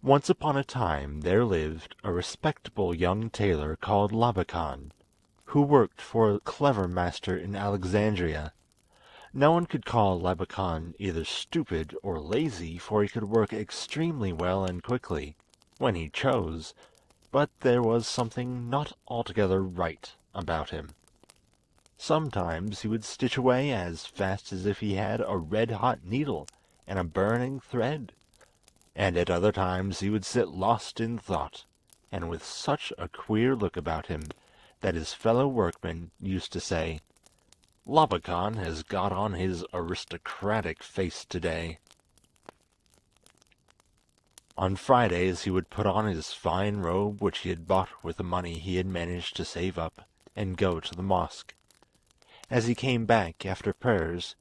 Once upon a time there lived a respectable young tailor called Labakan, who worked for a clever master in Alexandria. No one could call Labakan either stupid or lazy, for he could work extremely well and quickly, when he chose, but there was something not altogether right about him. Sometimes he would stitch away as fast as if he had a red-hot needle and a burning thread, and at other times he would sit lost in thought, and with such a queer look about him that his fellow workmen used to say, "Labakan has got on his aristocratic face today." On Fridays he would put on his fine robe which he had bought with the money he had managed to save up, and go to the mosque. As he came back after prayers,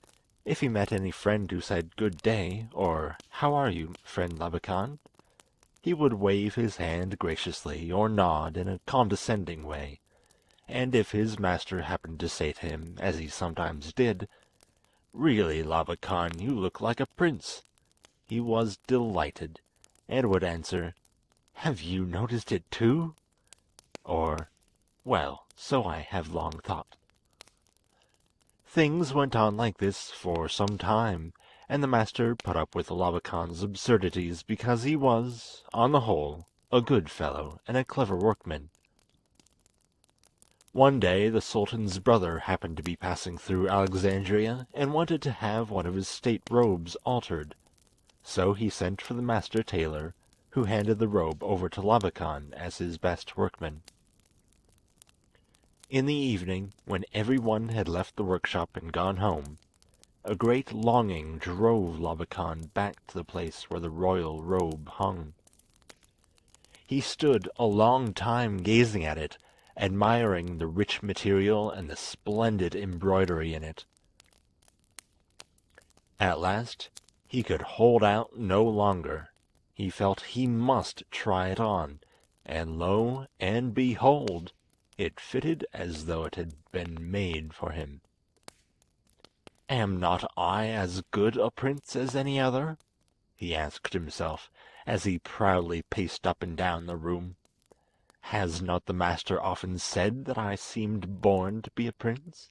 if he met any friend who said "Good day," or "How are you, friend Labakan?" he would wave his hand graciously, or nod in a condescending way, and if his master happened to say to him, as he sometimes did, "Really, Labakan, you look like a prince," he was delighted, and would answer, "Have you noticed it too?" or, "Well, so I have long thought." Things went on like this for some time, and the master put up with Labakan's absurdities because he was, on the whole, a good fellow and a clever workman. One day the Sultan's brother happened to be passing through Alexandria, and wanted to have one of his state robes altered, so he sent for the master tailor, who handed the robe over to Labakan as his best workman. In the evening, when every one had left the workshop and gone home, a great longing drove Labakan back to the place where the royal robe hung. He stood a long time gazing at it, admiring the rich material and the splendid embroidery in it. At last he could hold out no longer. He felt he must try it on, and lo and behold! It fitted as though it had been made for him. "Am not I as good a prince as any other?" he asked himself, as he proudly paced up and down the room. "Has not the master often said that I seemed born to be a prince?"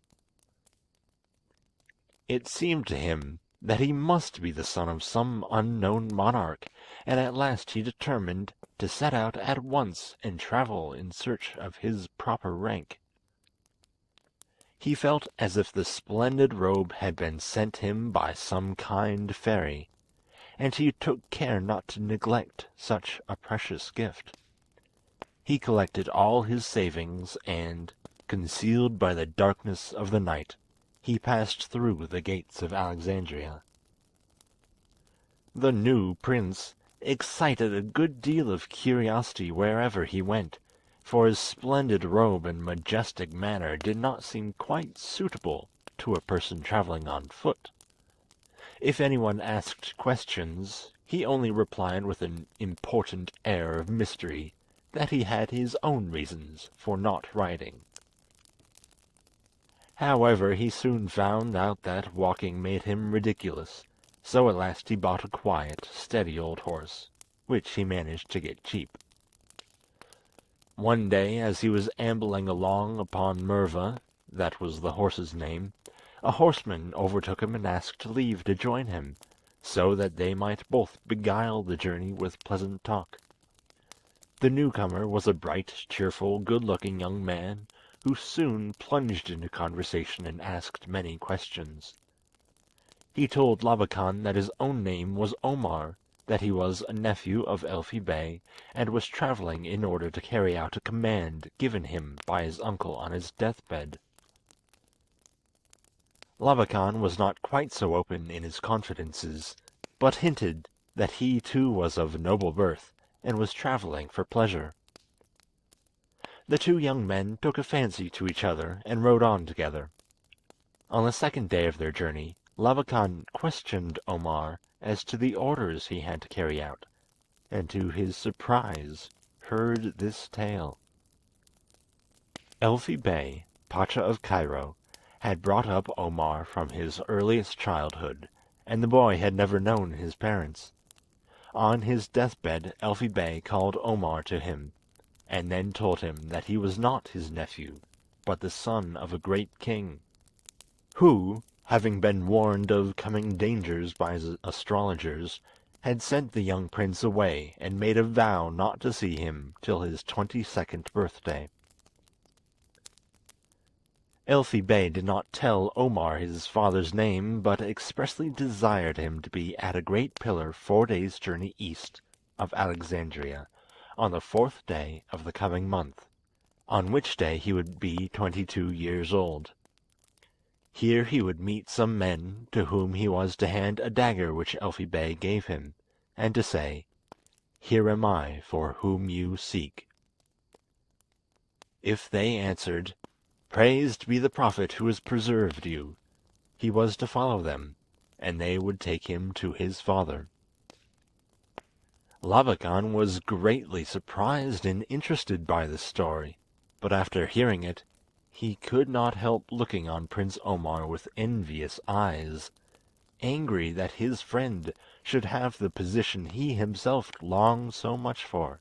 It seemed to him that he must be the son of some unknown monarch, and at last he determined to set out at once and travel in search of his proper rank. He felt as if the splendid robe had been sent him by some kind fairy, and he took care not to neglect such a precious gift. He collected all his savings, and, concealed by the darkness of the night, he passed through the gates of Alexandria. The new prince excited a good deal of curiosity wherever he went, for his splendid robe and majestic manner did not seem quite suitable to a person traveling on foot. If anyone asked questions, he only replied with an important air of mystery that he had his own reasons for not riding. However, he soon found out that walking made him ridiculous, so at last he bought a quiet, steady old horse, which he managed to get cheap. One day, as he was ambling along upon Merva, that was the horse's name, a horseman overtook him and asked leave to join him, so that they might both beguile the journey with pleasant talk. The newcomer was a bright, cheerful, good-looking young man, who soon plunged into conversation and asked many questions. He told Labakan that his own name was Omar, that he was a nephew of Elfi Bey, and was travelling in order to carry out a command given him by his uncle on his deathbed. Labakan was not quite so open in his confidences, but hinted that he too was of noble birth, and was travelling for pleasure. The two young men took a fancy to each other and rode on together. On the second day of their journey, Labakan questioned Omar as to the orders he had to carry out, and to his surprise heard this tale. Elfi Bey, Pacha of Cairo, had brought up Omar from his earliest childhood, and the boy had never known his parents. On his deathbed Elfi Bey called Omar to him, and then told him that he was not his nephew, but the son of a great king, who, having been warned of coming dangers by his astrologers, had sent the young prince away and made a vow not to see him till his 22nd birthday. Elfi Bey did not tell Omar his father's name, but expressly desired him to be at a great pillar 4 days' journey east of Alexandria, on the 4th day of the coming month, on which day he would be 22 years old. Here he would meet some men, to whom he was to hand a dagger which Elfi Bey gave him, and to say, "Here am I for whom you seek." If they answered, "Praised be the Prophet who has preserved you," he was to follow them, and they would take him to his father. Labakan was greatly surprised and interested by this story, but after hearing it, he could not help looking on Prince Omar with envious eyes, angry that his friend should have the position he himself longed so much for.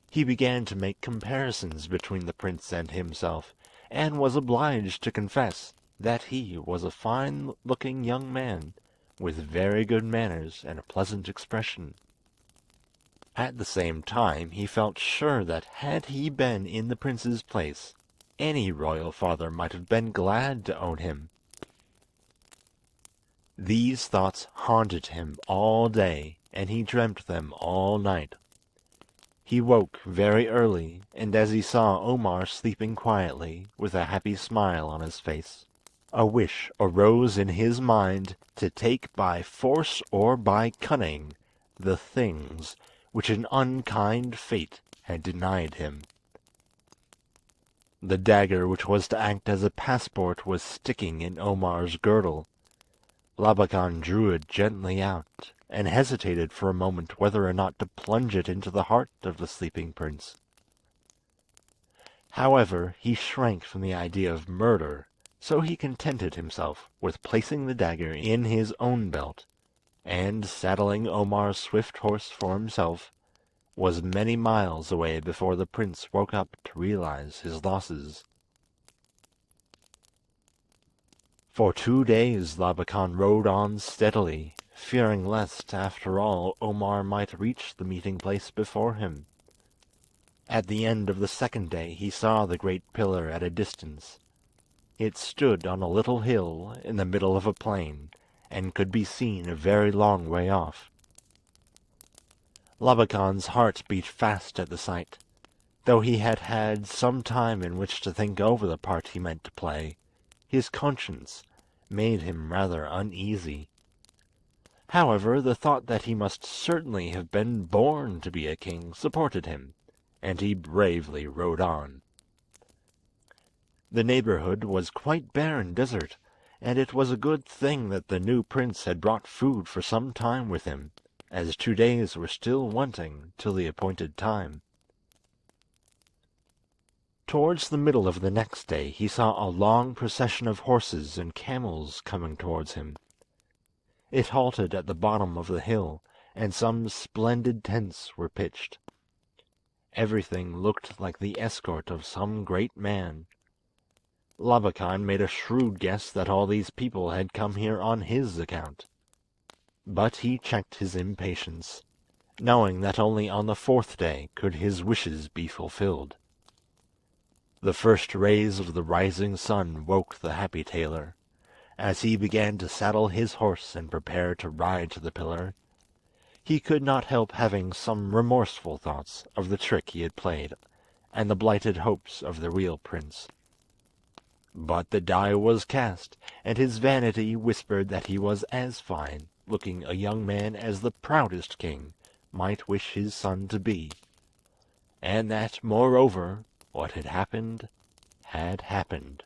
He began to make comparisons between the prince and himself, and was obliged to confess that he was a fine-looking young man, with very good manners and a pleasant expression. At the same time he felt sure that had he been in the prince's place, any royal father might have been glad to own him. These thoughts haunted him all day, and he dreamt them all night. He woke very early, and as he saw Omar sleeping quietly, with a happy smile on his face, a wish arose in his mind to take by force or by cunning the things which an unkind fate had denied him. The dagger which was to act as a passport was sticking in Omar's girdle. Labakan drew it gently out, and hesitated for a moment whether or not to plunge it into the heart of the sleeping prince. However, he shrank from the idea of murder, so he contented himself with placing the dagger in his own belt, and saddling Omar's swift horse for himself, was many miles away before the prince woke up to realize his losses. For 2 days Labakan rode on steadily, fearing lest, after all, Omar might reach the meeting place before him. At the end of the 2nd day he saw the great pillar at a distance. It stood on a little hill in the middle of a plain, and could be seen a very long way off. Labakan's heart beat fast at the sight. Though he had had some time in which to think over the part he meant to play, his conscience made him rather uneasy. However, the thought that he must certainly have been born to be a king supported him, and he bravely rode on. The neighbourhood was quite bare and desert, and it was a good thing that the new prince had brought food for some time with him, as 2 days were still wanting till the appointed time. Towards the middle of the next day he saw a long procession of horses and camels coming towards him. It halted at the bottom of the hill, and some splendid tents were pitched. Everything looked like the escort of some great man. Labakan made a shrewd guess that all these people had come here on his account. But he checked his impatience, knowing that only on the 4th day could his wishes be fulfilled. The first rays of the rising sun woke the happy tailor. As he began to saddle his horse and prepare to ride to the pillar, he could not help having some remorseful thoughts of the trick he had played, and the blighted hopes of the real prince. But the die was cast, and his vanity whispered that he was as fine-looking a young man as the proudest king might wish his son to be, and that, moreover, what had happened had happened.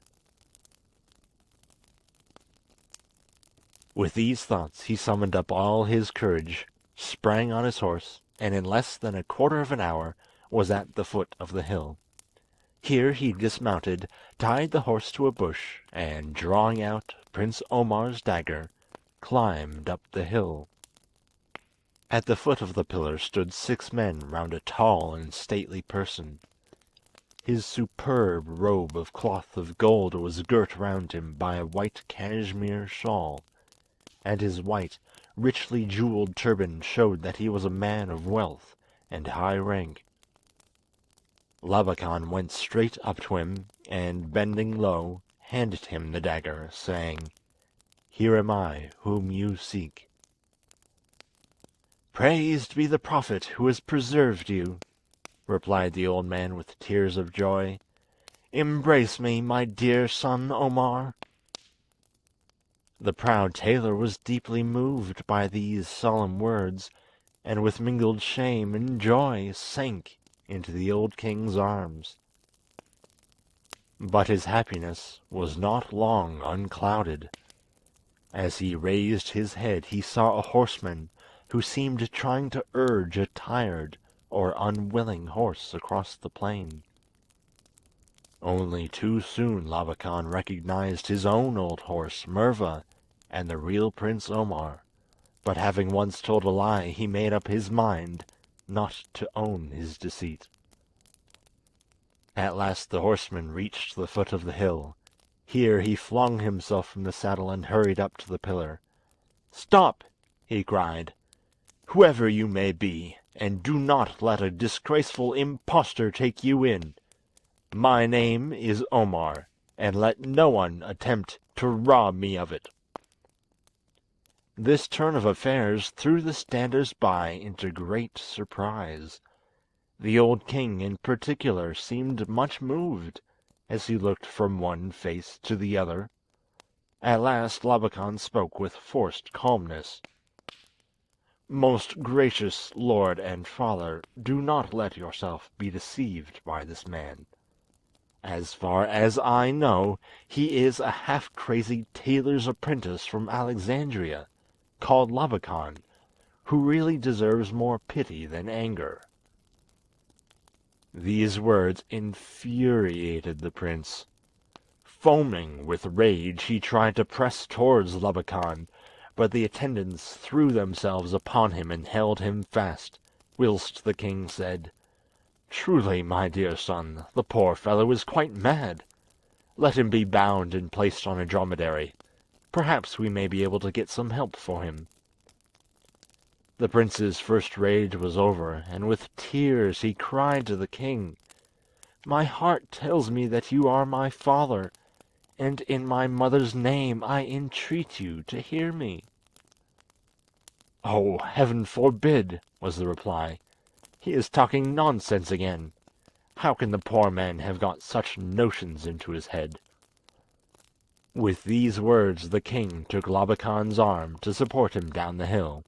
With these thoughts he summoned up all his courage, sprang on his horse, and in less than a quarter of an hour was at the foot of the hill. Here he dismounted, tied the horse to a bush, and, drawing out Prince Omar's dagger, climbed up the hill. At the foot of the pillar stood 6 men round a tall and stately person. His superb robe of cloth of gold was girt round him by a white cashmere shawl, and his white, richly jewelled turban showed that he was a man of wealth and high rank. Labakan went straight up to him, and, bending low, handed him the dagger, saying, "Here am I whom you seek." "Praised be the Prophet who has preserved you," replied the old man with tears of joy. "Embrace me, my dear son Omar." The proud tailor was deeply moved by these solemn words, and with mingled shame and joy sank into the old king's arms. But his happiness was not long unclouded. As he raised his head he saw a horseman who seemed trying to urge a tired or unwilling horse across the plain. Only too soon Labakan recognized his own old horse, Murva, and the real Prince Omar, but having once told a lie he made up his mind not to own his deceit. At last the horseman reached the foot of the hill. Here he flung himself from the saddle and hurried up to the pillar. "Stop!" he cried, "whoever you may be, and do not let a disgraceful impostor take you in. My name is Omar, and let no one attempt to rob me of it." This turn of affairs threw the standers-by into great surprise. The old king in particular seemed much moved, as he looked from one face to the other. At last Labakan spoke with forced calmness. "Most gracious lord and father, do not let yourself be deceived by this man. As far as I know, he is a half-crazy tailor's apprentice from Alexandria, called Labakan, who really deserves more pity than anger." These words infuriated the prince. Foaming with rage, he tried to press towards Labakan, but the attendants threw themselves upon him and held him fast, whilst the king said, "Truly, my dear son, the poor fellow is quite mad. Let him be bound and placed on a dromedary. Perhaps we may be able to get some help for him." The prince's first rage was over, and with tears he cried to the king, "My heart tells me that you are my father, and in my mother's name I entreat you to hear me." "Oh, heaven forbid!" was the reply. "He is talking nonsense again. How can the poor man have got such notions into his head?" With these words the king took Labakan's arm to support him down the hill.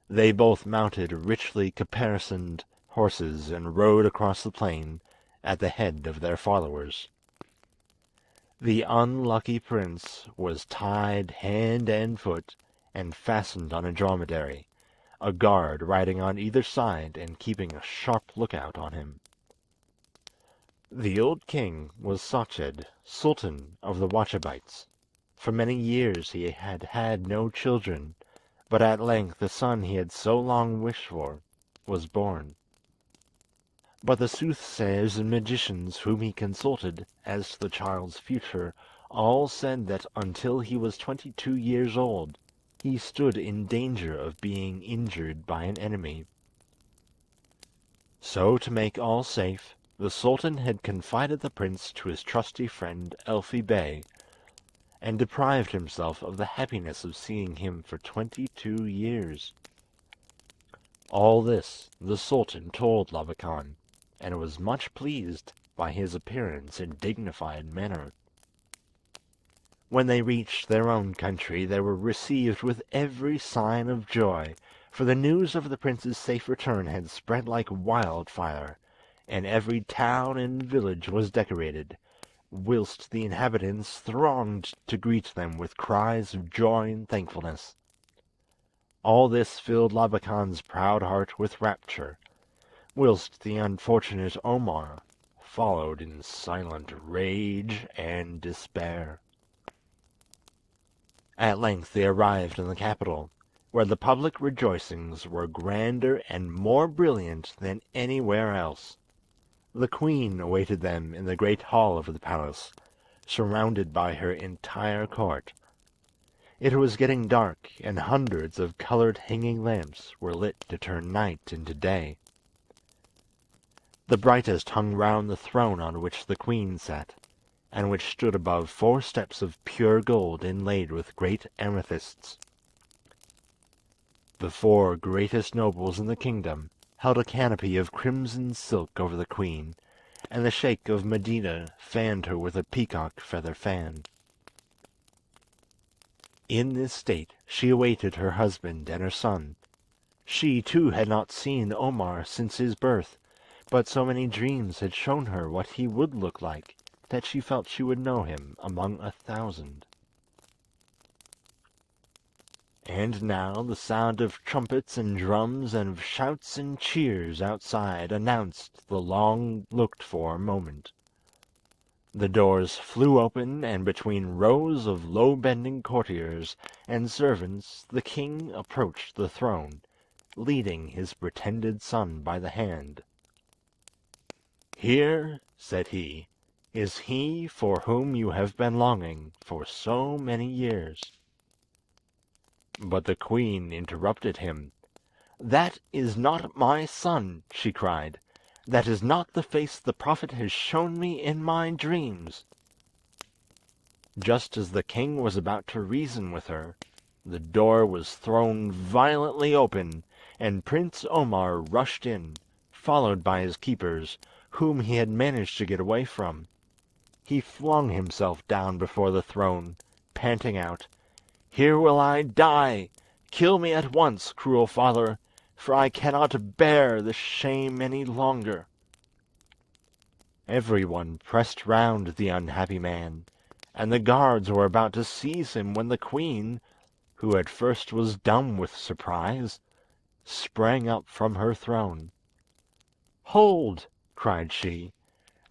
They both mounted richly caparisoned horses and rode across the plain at the head of their followers. The unlucky prince was tied hand and foot and fastened on a dromedary, a guard riding on either side and keeping a sharp lookout on him. The old king was Sached, Sultan of the Wachabites. For many years he had had no children, but at length the son he had so long wished for was born. But the soothsayers and magicians whom he consulted as to the child's future all said that until he was 22 years old he stood in danger of being injured by an enemy. So, to make all safe, the Sultan had confided the prince to his trusty friend Elfi Bey, and deprived himself of the happiness of seeing him for 22 years. All this the Sultan told Labakan, and was much pleased by his appearance and dignified manner. When they reached their own country they were received with every sign of joy, for the news of the prince's safe return had spread like wildfire, and every town and village was decorated, whilst the inhabitants thronged to greet them with cries of joy and thankfulness. All this filled Labakan's proud heart with rapture, whilst the unfortunate Omar followed in silent rage and despair. At length they arrived in the capital, where the public rejoicings were grander and more brilliant than anywhere else. The queen awaited them in the great hall of the palace, surrounded by her entire court. It was getting dark, and hundreds of colored hanging lamps were lit to turn night into day. The brightest hung round the throne on which the queen sat, and which stood above 4 steps of pure gold inlaid with great amethysts. The 4 greatest nobles in the kingdom held a canopy of crimson silk over the queen, and the Sheik of Medina fanned her with a peacock feather fan. In this state she awaited her husband and her son. She, too, had not seen Omar since his birth, but so many dreams had shown her what he would look like that she felt she would know him among 1,000. And now the sound of trumpets and drums and of shouts and cheers outside announced the long-looked-for moment. The doors flew open, and between rows of low-bending courtiers and servants the king approached the throne, leading his pretended son by the hand. "Here," said he, "is he for whom you have been longing for so many years." But the queen interrupted him. "That is not my son," she cried. "That is not the face the prophet has shown me in my dreams." Just as the king was about to reason with her, the door was thrown violently open, and Prince Omar rushed in, followed by his keepers, whom he had managed to get away from. He flung himself down before the throne, panting out, "Here will I die! Kill me at once, cruel father, for I cannot bear the shame any longer." Everyone pressed round the unhappy man, and the guards were about to seize him when the queen, who at first was dumb with surprise, sprang up from her throne. "Hold!" cried she.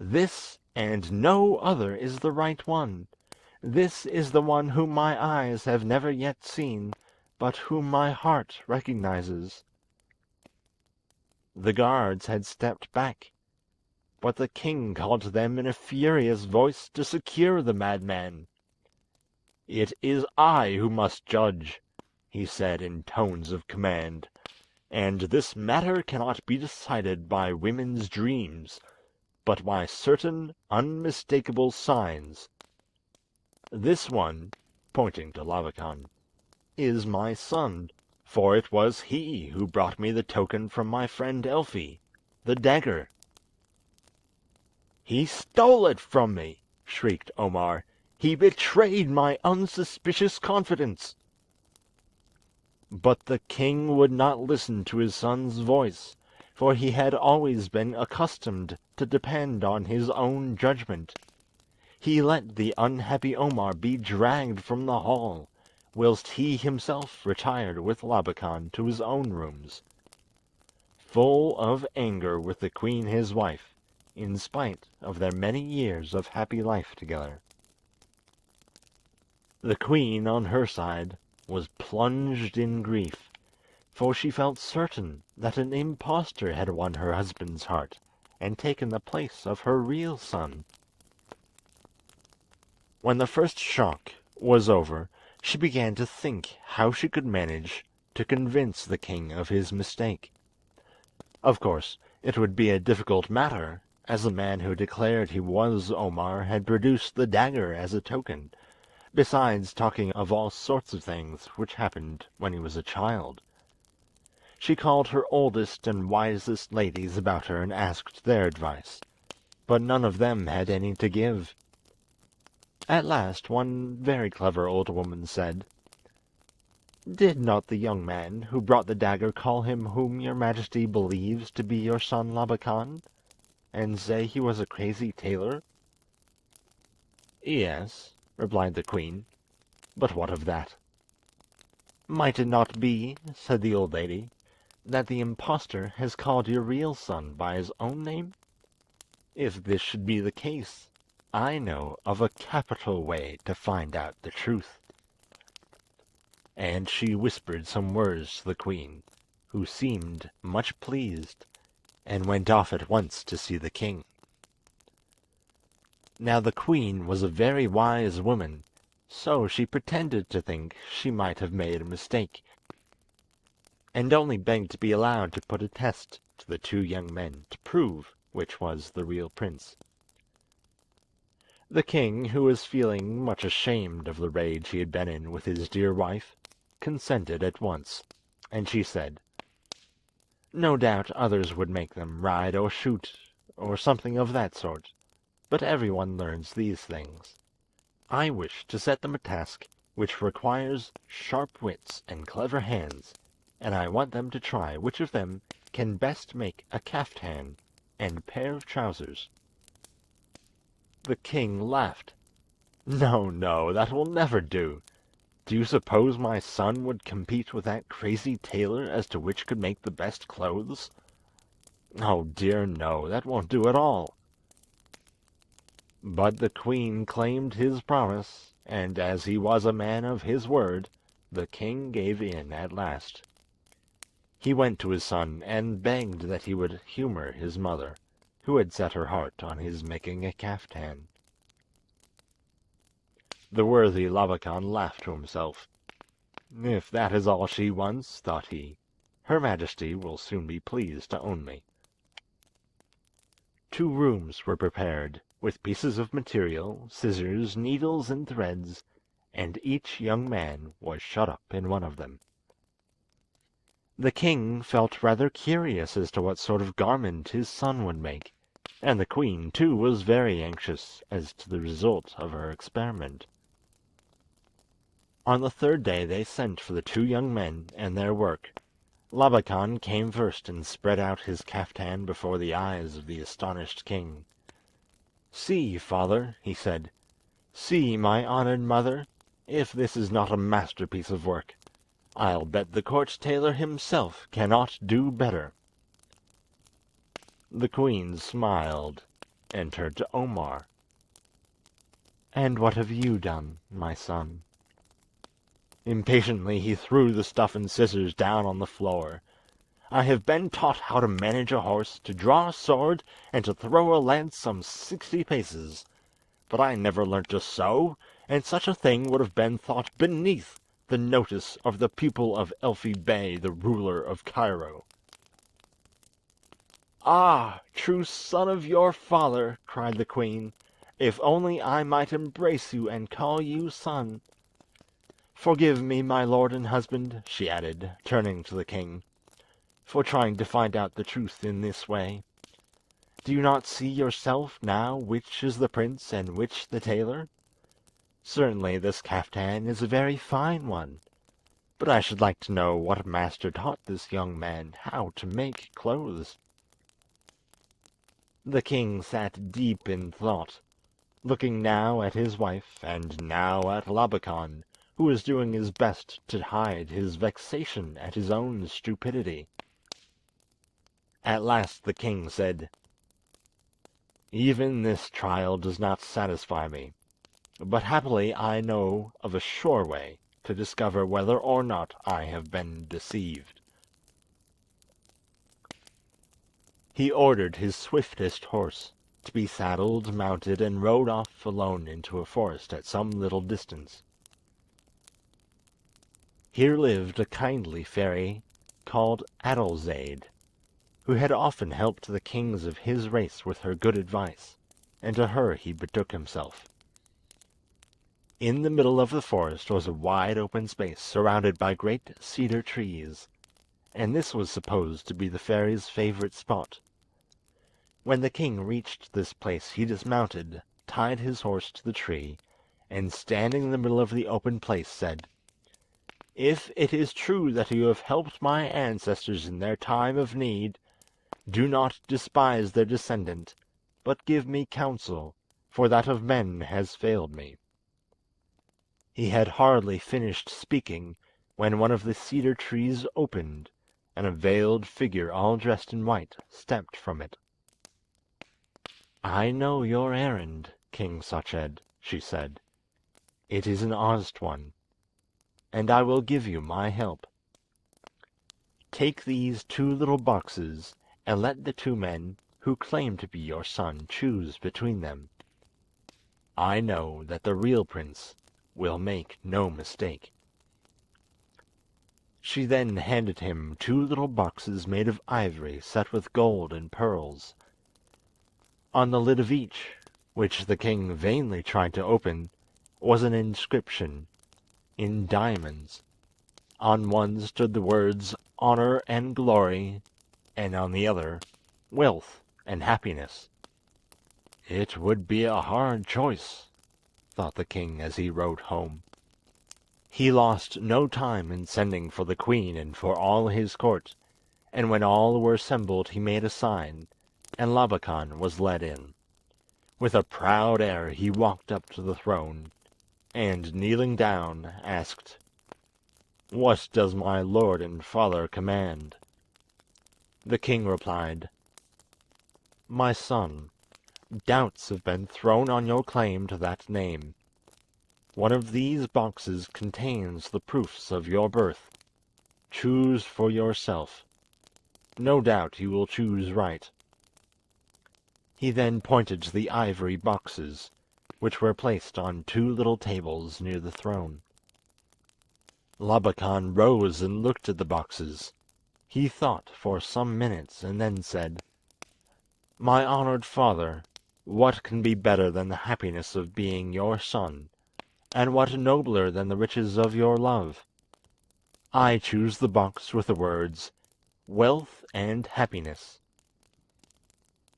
"This and no other is the right one. This is the one whom my eyes have never yet seen, but whom my heart recognizes." The guards had stepped back, but the king called to them in a furious voice to secure the madman. "It is I who must judge," he said in tones of command, "and this matter cannot be decided by women's dreams, but by certain unmistakable signs. This one," pointing to Labakan, "is my son, for it was he who brought me the token from my friend Elfi, the dagger." "He stole it from me!" shrieked Omar. "He betrayed my unsuspicious confidence!" But the king would not listen to his son's voice, for he had always been accustomed to depend on his own judgment. He let the unhappy Omar be dragged from the hall, whilst he himself retired with Labakan to his own rooms. Full of anger with the queen his wife, in spite of their many years of happy life together. The queen, on her side, was plunged in grief, for she felt certain that an impostor had won her husband's heart, and taken the place of her real son. When the first shock was over, she began to think how she could manage to convince the king of his mistake. Of course, it would be a difficult matter, as the man who declared he was Omar had produced the dagger as a token, besides talking of all sorts of things which happened when he was a child. She called her oldest and wisest ladies about her and asked their advice, but none of them had any to give. At last one very clever old woman said, "Did not the young man who brought the dagger call him whom your majesty believes to be your son Labakan, and say he was a crazy tailor?" "Yes," replied the queen, "but what of that?" "Might it not be," said the old lady, "that the impostor has called your real son by his own name? If this should be the case, I know of a capital way to find out the truth." and she whispered some words to the queen, who seemed much pleased, and went off at once to see the king. Now the queen was a very wise woman, so she pretended to think she might have made a mistake, and only begged to be allowed to put a test to the two young men to prove which was the real prince. The king, who was feeling much ashamed of the rage he had been in with his dear wife, consented at once, and she said, "No doubt others would make them ride or shoot, or something of that sort, but everyone learns these things. I wish to set them a task which requires sharp wits and clever hands, and I want them to try which of them can best make a caftan and pair of trousers." The king laughed. "No, no, that will never do. Do you suppose my son would compete with that crazy tailor as to which could make the best clothes? Oh dear no, that won't do at all." But the queen claimed his promise, and as he was a man of his word, the king gave in at last. He went to his son and begged that he would humour his mother, who had set her heart on his making a caftan. The worthy Labakan laughed to himself. "If that is all she wants," thought he, "Her Majesty will soon be pleased to own me." 2 rooms were prepared, with pieces of material, scissors, needles, and threads, and each young man was shut up in one of them. The king felt rather curious as to what sort of garment his son would make, and the queen, too, was very anxious as to the result of her experiment. On the 3rd day they sent for the 2 young men and their work. Labakan came first and spread out his caftan before the eyes of the astonished king. "See, father," he said, "see, my honoured mother, if this is not a masterpiece of work. I'll bet the court tailor himself cannot do better." The queen smiled, and turned to Omar. "And what have you done, my son?" Impatiently he threw the stuff and scissors down on the floor. "I have been taught how to manage a horse, to draw a sword, and to throw a lance some 60 paces. But I never learnt to sew, and such a thing would have been thought beneath the notice of the pupil of Elfi Bey, the ruler of Cairo." "Ah, true son of your father!" cried the queen. "If only I might embrace you and call you son! Forgive me, my lord and husband," she added, turning to the king, "for trying to find out the truth in this way. Do you not see yourself now which is the prince and which the tailor? Certainly this caftan is a very fine one, but I should like to know what master taught this young man how to make clothes." The king sat deep in thought, looking now at his wife and now at Labakan, who was doing his best to hide his vexation at his own stupidity. At last the king said, "Even this trial does not satisfy me, but happily I know of a sure way to discover whether or not I have been deceived." He ordered his swiftest horse to be saddled, mounted, and rode off alone into a forest at some little distance. Here lived a kindly fairy called Adolzaide, who had often helped the kings of his race with her good advice, and to her he betook himself. In the middle of the forest was a wide open space surrounded by great cedar trees, and this was supposed to be the fairy's favourite spot. When the king reached this place he dismounted, tied his horse to the tree, and standing in the middle of the open place said, "If it is true that you have helped my ancestors in their time of need, do not despise their descendant, but give me counsel, for that of men has failed me." He had hardly finished speaking when one of the cedar trees opened, and a veiled figure all dressed in white stepped from it. "I know your errand, King Sached," she said. "It is an honest one. and I will give you my help. Take these 2 little boxes, and let the 2 men who claim to be your son choose between them. I know that the real prince will make no mistake." She then handed him 2 little boxes made of ivory set with gold and pearls. On the lid of each, which the king vainly tried to open, was an inscription in diamonds. On one stood the words "Honor and Glory," and on the other "Wealth and Happiness." "It would be a hard choice," thought the king as he rode home. He lost no time in sending for the queen and for all his court, and when all were assembled he made a sign, and Labakan was led in. With a proud air he walked up to the throne, and, kneeling down, asked, "What does my lord and father command?" The king replied, "My son, doubts have been thrown on your claim to that name. One of these boxes contains the proofs of your birth. Choose for yourself. No doubt you will choose right." He then pointed to the ivory boxes, which were placed on 2 little tables near the throne. Labakan rose and looked at the boxes. He thought for some minutes, and then said, "My honored father, what can be better than the happiness of being your son, and what nobler than the riches of your love? I choose the box with the words, 'Wealth and Happiness.'"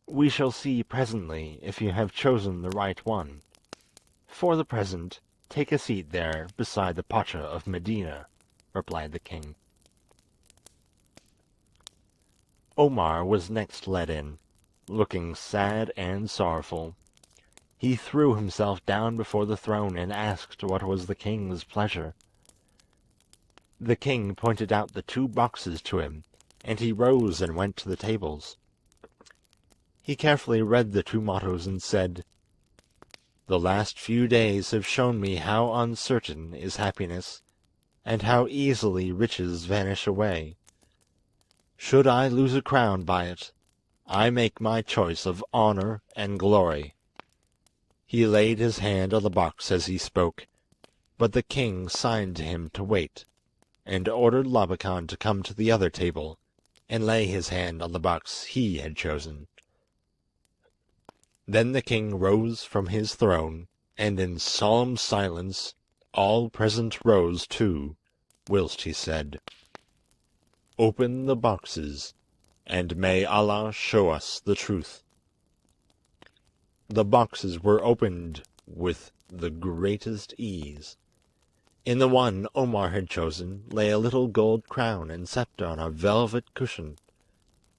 "We shall see presently if you have chosen the right one. For the present, take a seat there beside the Pacha of Medina," replied the king. Omar was next led in, looking sad and sorrowful. He threw himself down before the throne and asked what was the king's pleasure. The king pointed out the 2 boxes to him, and he rose and went to the tables. He carefully read the 2 mottos and said, "The last few days have shown me how uncertain is happiness, and how easily riches vanish away. Should I lose a crown by it, I make my choice of honor and glory." He laid his hand on the box as he spoke, but the king signed to him to wait, and ordered Labakan to come to the other table, and lay his hand on the box he had chosen. Then the king rose from his throne, and in solemn silence all present rose too, whilst he said, "Open the boxes, and may Allah show us the truth." The boxes were opened with the greatest ease. In the one Omar had chosen lay a little gold crown and scepter on a velvet cushion.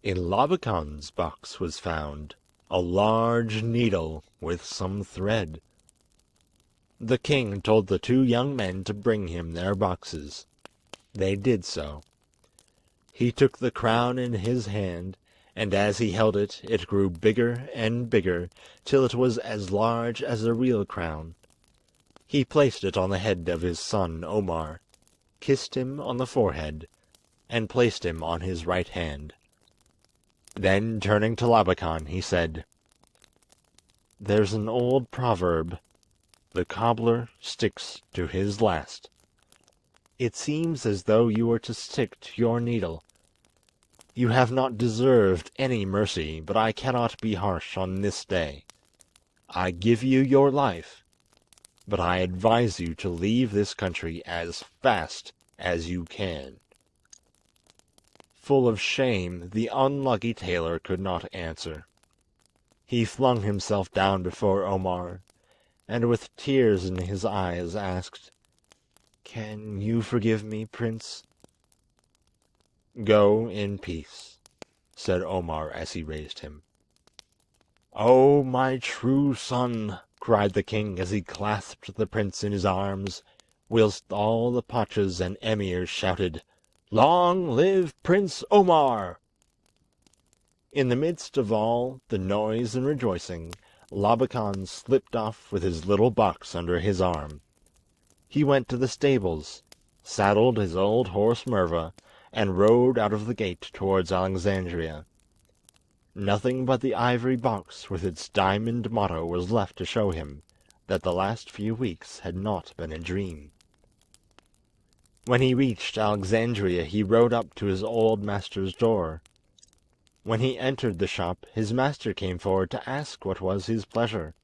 In Labakan's box was found a large needle with some thread. The king told the 2 young men to bring him their boxes. They did so. He took the crown in his hand, and as he held it, it grew bigger and bigger, till it was as large as a real crown. He placed it on the head of his son Omar, kissed him on the forehead, and placed him on his right hand. Then, turning to Labakan, he said, "There's an old proverb, 'The cobbler sticks to his last.' It seems as though you were to stick to your needle. You have not deserved any mercy, but I cannot be harsh on this day. I give you your life, but I advise you to leave this country as fast as you can." Full of shame, the unlucky tailor could not answer. He flung himself down before Omar, and with tears in his eyes asked, "Can you forgive me, prince?" "Go in peace," said Omar as he raised him. "Oh, my true son!" cried the king as he clasped the prince in his arms, whilst all the pachas and emirs shouted, "Long live Prince Omar!" In the midst of all the noise and rejoicing, Labakan slipped off with his little box under his arm. He went to the stables, saddled his old horse Merva, and rode out of the gate towards Alexandria. Nothing but the ivory box with its diamond motto was left to show him that the last few weeks had not been a dream. When he reached Alexandria he rode up to his old master's door. When he entered the shop his master came forward to ask what was his pleasure,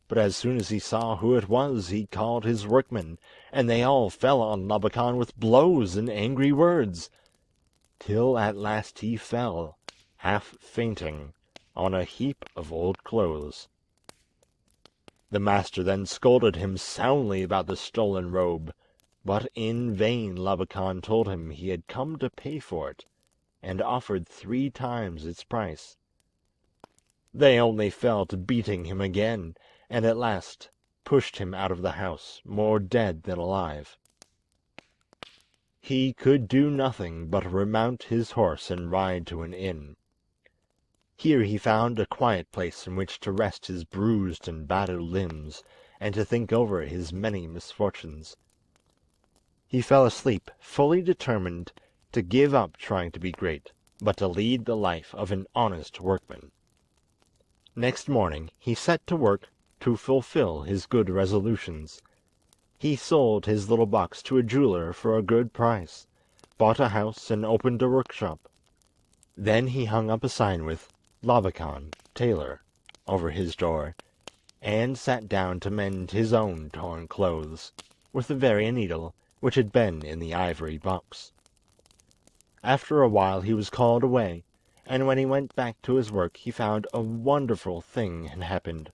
but as soon as he saw who it was he called his workmen, and they all fell on Labakan with blows and angry words, till at last he fell, half fainting, on a heap of old clothes. The master then scolded him soundly about the stolen robe, but in vain Labakan told him he had come to pay for it, and offered 3 times its price. They only fell to beating him again, and at last pushed him out of the house, more dead than alive. He could do nothing but remount his horse and ride to an inn. Here he found a quiet place in which to rest his bruised and battered limbs, and to think over his many misfortunes. He fell asleep, fully determined to give up trying to be great, but to lead the life of an honest workman. Next morning he set to work to fulfill his good resolutions. He sold his little box to a jeweler for a good price, bought a house and opened a workshop. Then he hung up a sign with "Labakan, Tailor" over his door, and sat down to mend his own torn clothes, with the very needle which had been in the ivory box. After a while he was called away, and when he went back to his work he found a wonderful thing had happened.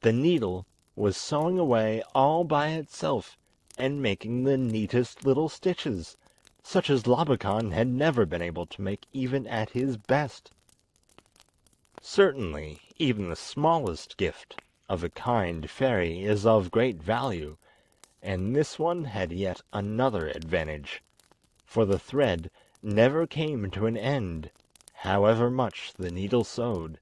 The needle was sewing away all by itself, and making the neatest little stitches, such as Labakan had never been able to make even at his best. Certainly, even the smallest gift of a kind fairy is of great value, and this one had yet another advantage, for the thread never came to an end, however much the needle sewed.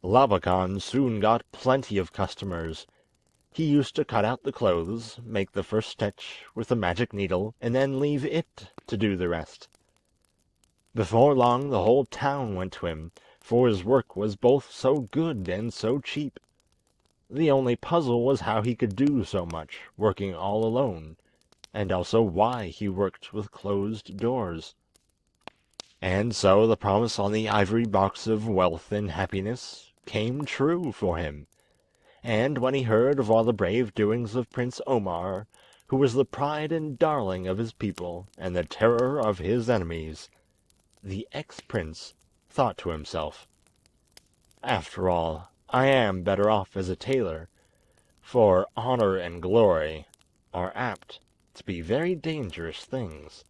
Labakan soon got plenty of customers. He used to cut out the clothes, make the first stitch with the magic needle, and then leave it to do the rest. Before long the whole town went to him, for his work was both so good and so cheap. The only puzzle was how he could do so much, working all alone, and also why he worked with closed doors. And so the promise on the ivory box of wealth and happiness came true for him, and when he heard of all the brave doings of Prince Omar, who was the pride and darling of his people and the terror of his enemies, the ex-prince thought to himself, "After all, I am better off as a tailor, for honor and glory are apt to be very dangerous things."